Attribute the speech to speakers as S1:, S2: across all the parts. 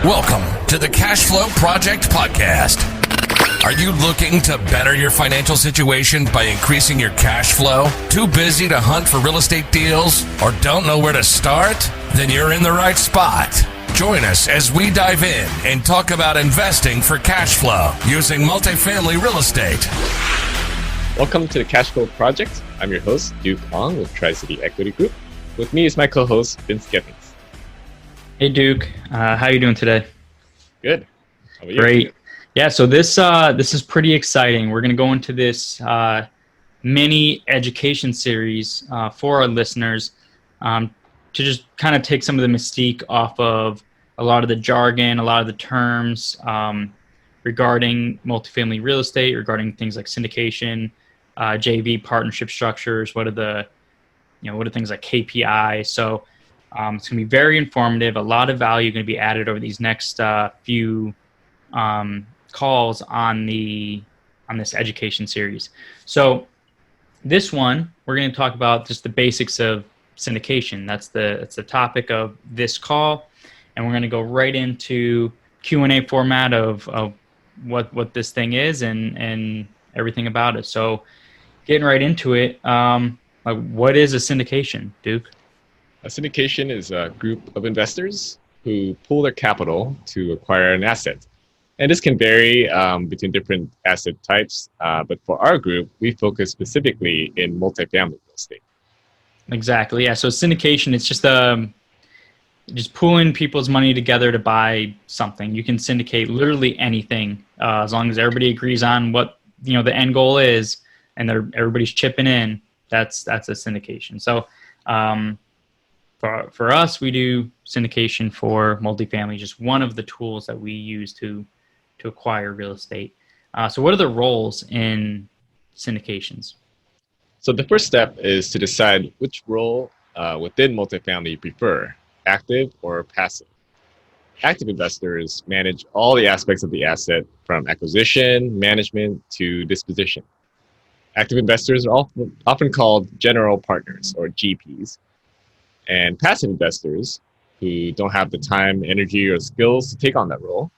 S1: Welcome to the Cash Flow Project Podcast. Are you looking to better your financial situation by increasing your cash flow? Too busy to hunt for real estate deals or don't know where to start? Then you're in the right spot. Join us as we dive in and talk about investing for cash flow using multifamily real estate.
S2: Welcome to the Cash Flow Project. I'm your host, Duke Ong with Tri-City Equity Group. With me is my co-host, Vince Gibbons.
S3: Hey Duke, how you doing today?
S2: Good. How about you?
S3: Great. Yeah, so this is pretty exciting. We're going to go into this mini education series for our listeners to just kind of take some of the mystique off of a lot of the jargon, a lot of the terms regarding multifamily real estate, regarding things like syndication, JV partnership structures. What are things like KPI? So it's going to be very informative. A lot of value going to be added over these next few calls on this education series. So this one, we're going to talk about just the basics of syndication. That's the topic of this call, and we're going to go right into Q&A format of what this thing is and everything about it. So getting right into it, what is a syndication, Duke?
S2: A syndication is a group of investors who pool their capital to acquire an asset. And this can vary between different asset types, but for our group, we focus specifically in multifamily real estate.
S3: Exactly, yeah. So syndication, it's just pooling people's money together to buy something. You can syndicate literally anything as long as everybody agrees on what the end goal is, and everybody's chipping in. That's a syndication. So for us, we do syndication for multifamily, just one of the tools that we use to acquire real estate. So what are the roles in syndications?
S2: So the first step is to decide which role within multifamily you prefer, active or passive. Active investors manage all the aspects of the asset from acquisition, management, to disposition. Active investors are often called general partners or GPs. And passive investors who don't have the time, energy, or skills to take on that role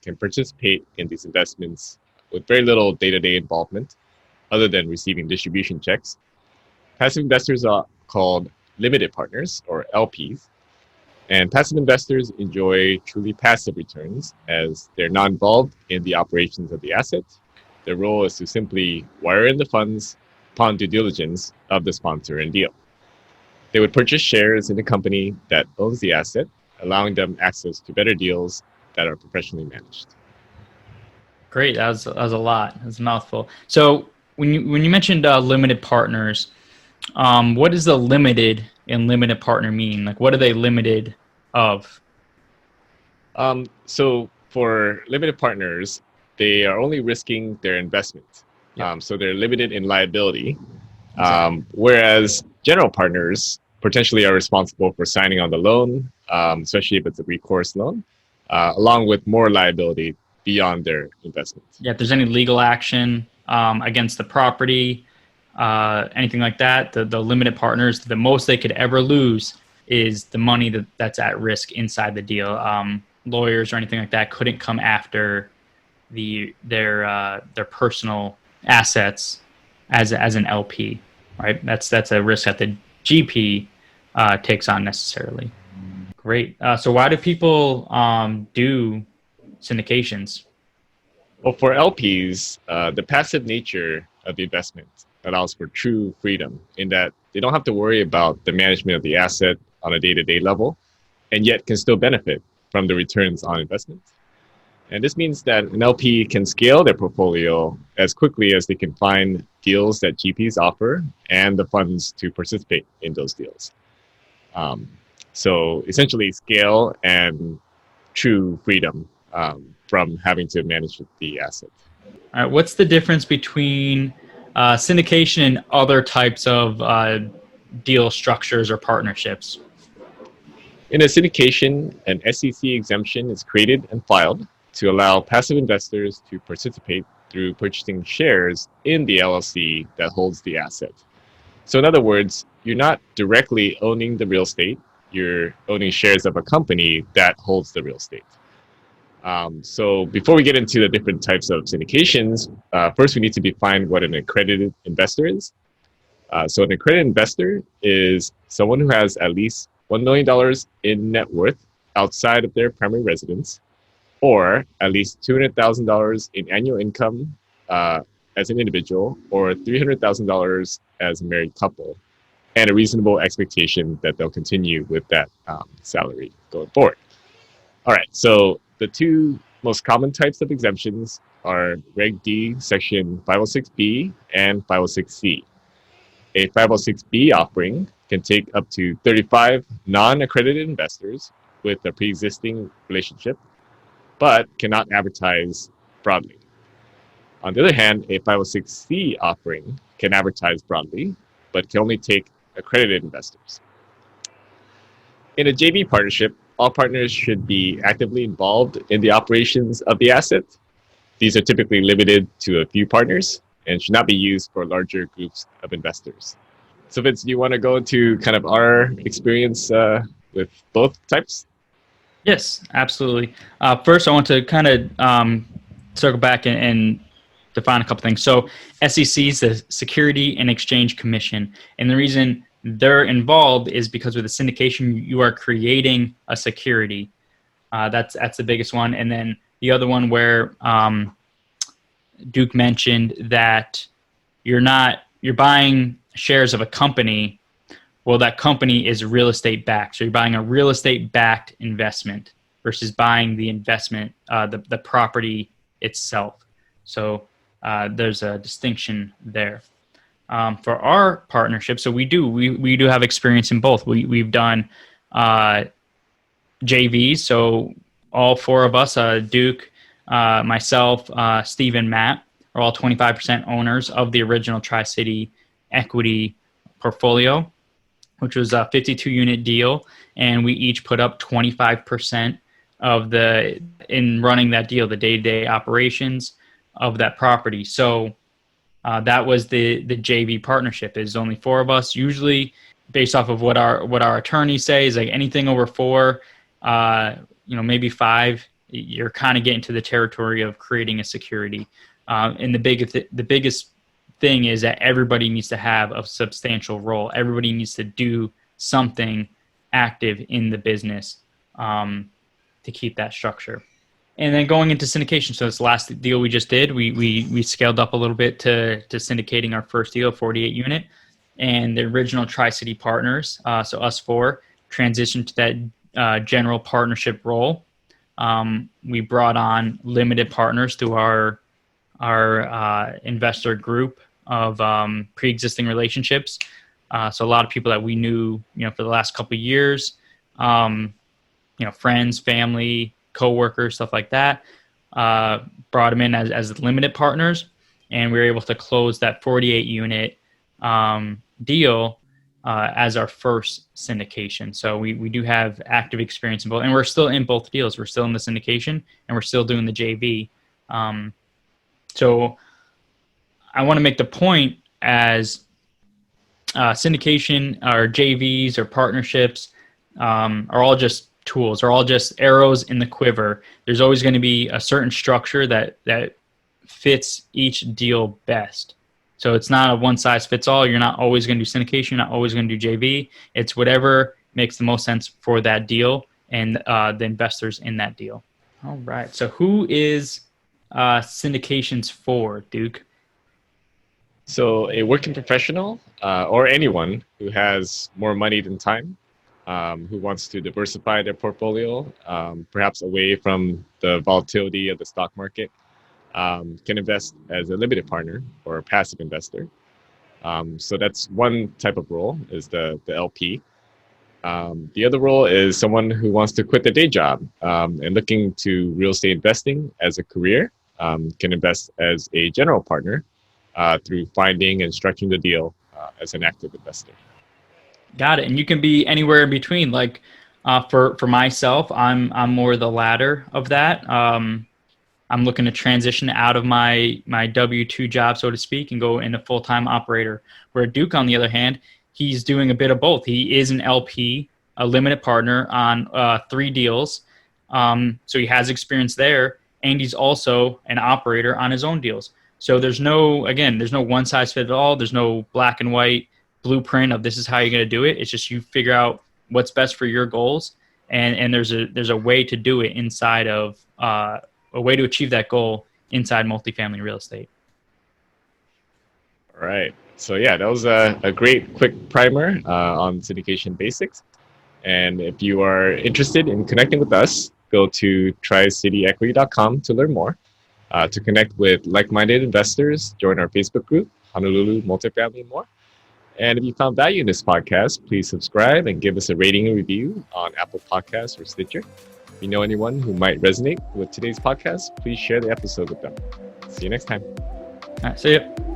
S2: can participate in these investments with very little day-to-day involvement other than receiving distribution checks. Passive investors are called limited partners or LPs. And passive investors enjoy truly passive returns as they're not involved in the operations of the asset. Their role is to simply wire in the funds upon due diligence of the sponsor and deal. They would purchase shares in the company that owns the asset, allowing them access to better deals that are professionally managed.
S3: Great, that was a lot. That's a mouthful. So when you mentioned limited partners, what does the limited and limited partner mean? Like, what are they limited of?
S2: So for limited partners, they are only risking their investment.
S3: Yep.
S2: So they're limited in liability. Whereas general partners potentially are responsible for signing on the loan, especially if it's a recourse loan, along with more liability beyond their investment.
S3: Yeah, if there's any legal action against the property, anything like that, the limited partners, the most they could ever lose is the money that's at risk inside the deal. Lawyers or anything like that couldn't come after their personal assets as an LP, right? That's a risk that the GP takes on necessarily. Great. So why do people do syndications?
S2: Well, for LPs, the passive nature of the investment allows for true freedom in that they don't have to worry about the management of the asset on a day-to-day level, and yet can still benefit from the returns on investment. And this means that an LP can scale their portfolio as quickly as they can find deals that GPs offer and the funds to participate in those deals. So essentially scale and true freedom from having to manage the asset.
S3: All right, what's the difference between syndication and other types of deal structures or partnerships?
S2: In a syndication, an SEC exemption is created and filed to allow passive investors to participate through purchasing shares in the LLC that holds the asset. So in other words, you're not directly owning the real estate, you're owning shares of a company that holds the real estate. So before we get into the different types of syndications, first we need to define what an accredited investor is. So an accredited investor is someone who has at least $1 million in net worth outside of their primary residence, or at least $200,000 in annual income as an individual, or $300,000 as a married couple, and a reasonable expectation that they'll continue with that salary going forward. All right, so the two most common types of exemptions are Reg D, Section 506B and 506C. A 506B offering can take up to 35 non-accredited investors with a pre-existing relationship, but cannot advertise broadly. On the other hand, a 506C offering can advertise broadly, but can only take accredited investors. In a JV partnership, all partners should be actively involved in the operations of the asset. These are typically limited to a few partners and should not be used for larger groups of investors. So Vince, do you want to go into kind of our experience with both types?
S3: Yes, absolutely. First, I want to kind of circle back and define a couple things. So SEC is the Security and Exchange Commission. And the reason they're involved is because with the syndication, you are creating a security. That's the biggest one. And then the other one where Duke mentioned that you're buying shares of a company. Well, that company is real estate backed. So you're buying a real estate backed investment versus buying the investment, the property itself. So there's a distinction there. For our partnership, so we do have experience in both. We've done JVs. So all four of us, Duke, myself, Steve, and Matt, are all 25% owners of the original Tri-City equity portfolio, which was a 52-unit deal, and we each put up 25% of in running that deal, the day-to-day operations of that property. So that was the JV partnership. Is only four of us. Usually, based off of what our attorneys say, is like anything over four, maybe five, you're kind of getting to the territory of creating a security. And the biggest thing is that everybody needs to have a substantial role. Everybody needs to do something active in the business to keep that structure. And then going into syndication, so this last deal we just did, we scaled up a little bit to syndicating our first deal, 48 unit, and the original Tri-City partners, so us four, transitioned to that general partnership role. We brought on limited partners through our investor group of pre-existing relationships. So a lot of people that we knew, for the last couple of years, friends, family, co-workers, stuff like that, brought them in as limited partners, and we were able to close that 48 unit deal as our first syndication. So we do have active experience in both, and we're still in both deals. We're still in the syndication, and we're still doing the JV. So I want to make the point as syndication or JVs or partnerships are all just tools, are all just arrows in the quiver. There's always going to be a certain structure that fits each deal best. So it's not a one size fits all. You're not always going to do syndication. You're not always going to do JV. It's whatever makes the most sense for that deal and the investors in that deal. All right. So who is Syndications for, Duke?
S2: So a working professional or anyone who has more money than time, who wants to diversify their portfolio, perhaps away from the volatility of the stock market, can invest as a limited partner or a passive investor. So that's one type of role, is the LP. The other role is someone who wants to quit their day job and looking to real estate investing as a career, can invest as a general partner through finding and structuring the deal as an active investor.
S3: Got it. And you can be anywhere in between. Like for myself, I'm more the latter of that. I'm looking to transition out of my W-2 job, so to speak, and go into full-time operator. Where Duke, on the other hand, he's doing a bit of both. He is an LP, a limited partner on 3 deals, So he has experience there, and he's also an operator on his own deals. So there's no one size fits all. There's no black and white blueprint of this is how you're going to do it. It's just you figure out what's best for your goals, and there's a way to do it inside of a way to achieve that goal inside multifamily real estate.
S2: All right. So yeah, that was a great quick primer on syndication basics. And if you are interested in connecting with us, go to tricityequity.com to learn more. To connect with like-minded investors, join our Facebook group, Honolulu Multifamily and more. And if you found value in this podcast, please subscribe and give us a rating and review on Apple Podcasts or Stitcher. If you know anyone who might resonate with today's podcast, please share the episode with them. See you next time.
S3: All right, see ya.